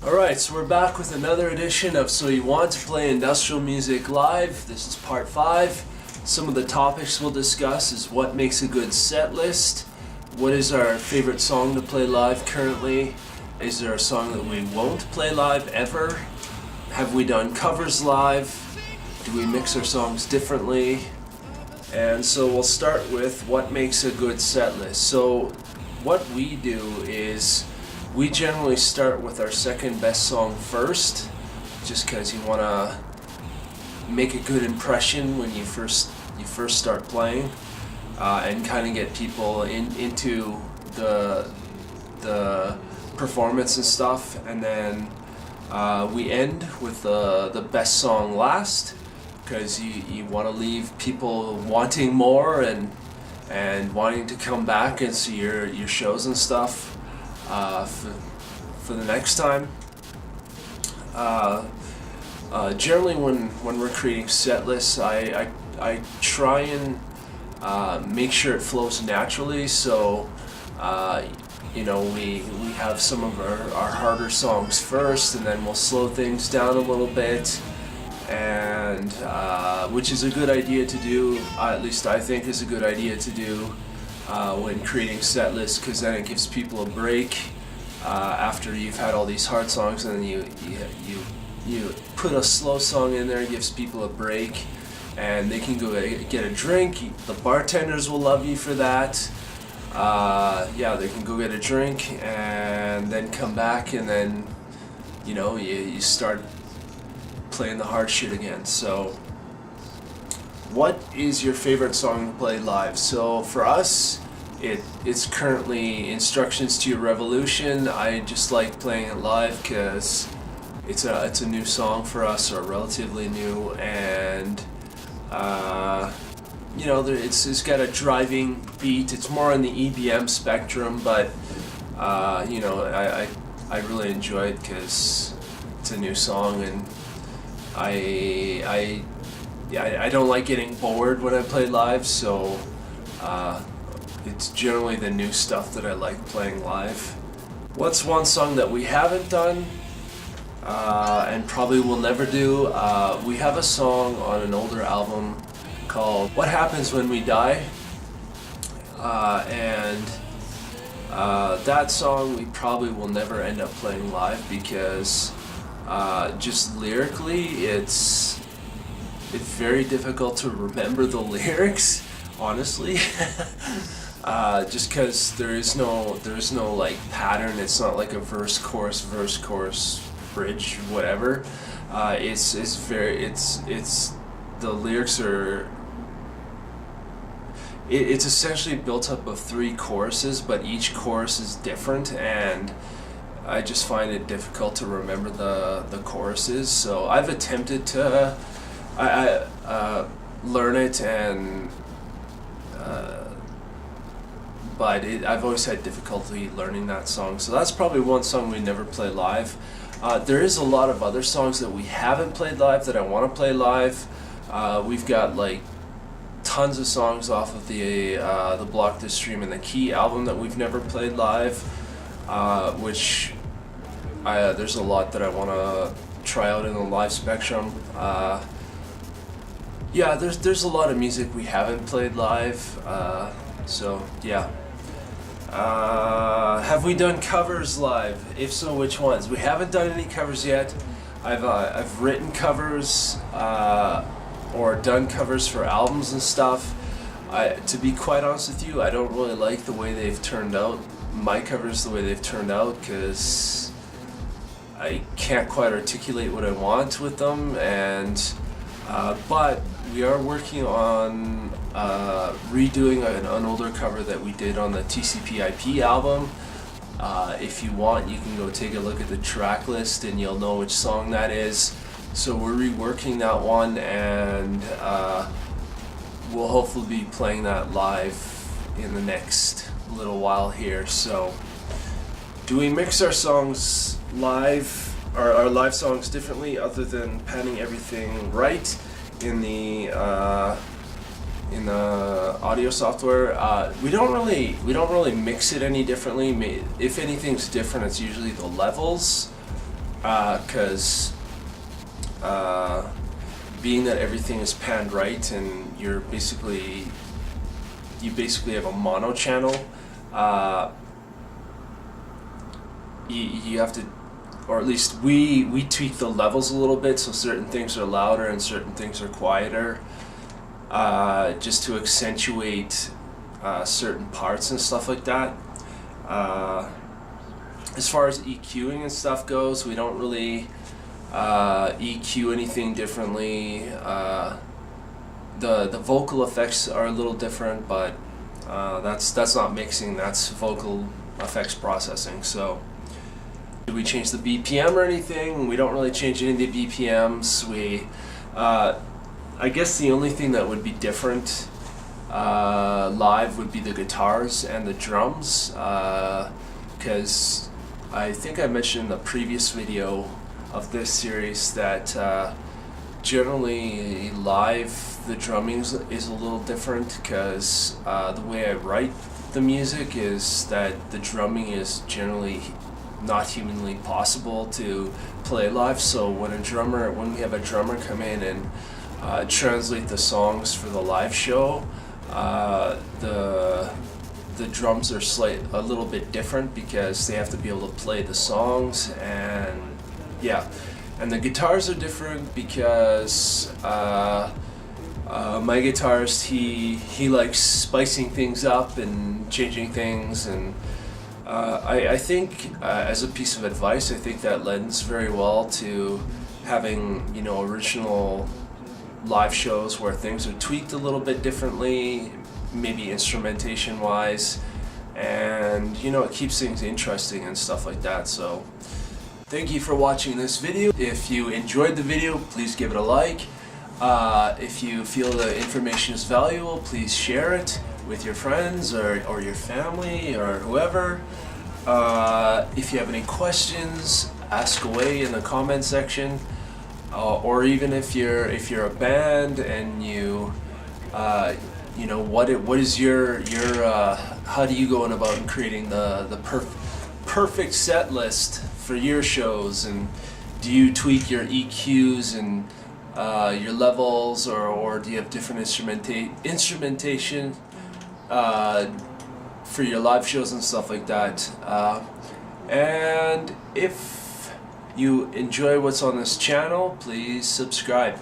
Alright, so we're back with another edition of So You Want to Play Industrial Music Live. This is part 5. Some of the topics we'll discuss is what makes a good set list, what is our favorite song to play live currently, is there a song that we won't play live ever, have we done covers live, do we mix our songs differently, and so we'll start with what makes a good set list. So what we do is we generally start with our second best song first, just because you want to make a good impression when you first start playing, and kind of get people into the performance and stuff. And then we end with the best song last, because you want to leave people wanting more and wanting to come back and see your shows and stuff. For the next time. Generally when we're creating set lists, I try and make sure it flows naturally, so we have some of our harder songs first, and then we'll slow things down a little bit, and which is a good idea to do, at least I think is a good idea to do when creating set lists, because then it gives people a break after you've had all these hard songs, and then you put a slow song in there. It gives people a break, and they can go get a drink. The bartenders will love you for that. They can go get a drink and then come back, and then you start playing the hard shit again. So what is your favorite song to play live? So for us, it's currently Instructions to Your Revolution. I just like playing it live because it's a new song for us, or relatively new, and it's got a driving beat. It's more on the EBM spectrum, but I really enjoy it because it's a new song, and I don't like getting bored when I play live, so it's generally the new stuff that I like playing live. What's one song that we haven't done and probably will never do? We have a song on an older album called What Happens When We Die, and that song we probably will never end up playing live because just lyrically it's very difficult to remember the lyrics, honestly. Just because there is no like pattern. It's not like a verse chorus bridge, whatever. It's the lyrics are. It's essentially built up of 3 choruses, but each chorus is different, and I just find it difficult to remember the choruses. So I've attempted to learn it, and but I've always had difficulty learning that song. So that's probably one song we never play live. There is a lot of other songs that we haven't played live that I want to play live. We've got like tons of songs off of the Block This Stream and the Key album that we've never played live, which there's a lot that I want to try out in the live spectrum. There's a lot of music we haven't played live, so yeah. Have we done covers live? If so, which ones? We haven't done any covers yet. I've written covers or done covers for albums and stuff. To be quite honest with you, I don't really like the way they've turned out. My covers the way they've turned out, because I can't quite articulate what I want with them, and but we are working on redoing an older cover that we did on the TCP/IP album. If you want, you can go take a look at the track list and you'll know which song that is. So we're reworking that one, and we'll hopefully be playing that live in the next little while here. So do we mix our songs live, or our live songs differently, other than panning everything right in the audio software? We don't really mix it any differently. If anything's different, it's usually the levels. because being that everything is panned right and you basically have a mono channel, you have to, or at least we tweak the levels a little bit, so certain things are louder and certain things are quieter, just to accentuate certain parts and stuff like that. As far as EQing and stuff goes, we don't really EQ anything differently. The vocal effects are a little different, but that's not mixing, that's vocal effects processing. So do we change the BPM or anything? We don't really change any of the BPMs. I guess the only thing that would be different live would be the guitars and the drums, because I think I mentioned in the previous video of this series that generally live the drumming is a little different, because the way I write the music is that the drumming is generally not humanly possible to play live. So when we have a drummer come in and translate the songs for the live show, the drums are a little bit different because they have to be able to play the songs, and yeah, and the guitars are different because my guitarist, he likes spicing things up and changing things, and I think as a piece of advice, I think that lends very well to having, you know, original live shows where things are tweaked a little bit differently, maybe instrumentation wise, and you know, it keeps things interesting and stuff like that. So thank you for watching this video. If you enjoyed the video, please give it a like. If you feel the information is valuable, please share it with your friends or your family or whoever. If you have any questions, ask away in the comment section. Or even if you're a band and you know, what is your how do you go about creating the perfect set list for your shows, and do you tweak your EQs and your levels, or do you have different instrumentation for your live shows and stuff like that? And if you enjoy what's on this channel, please subscribe.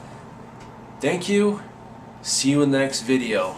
Thank you. See you in the next video.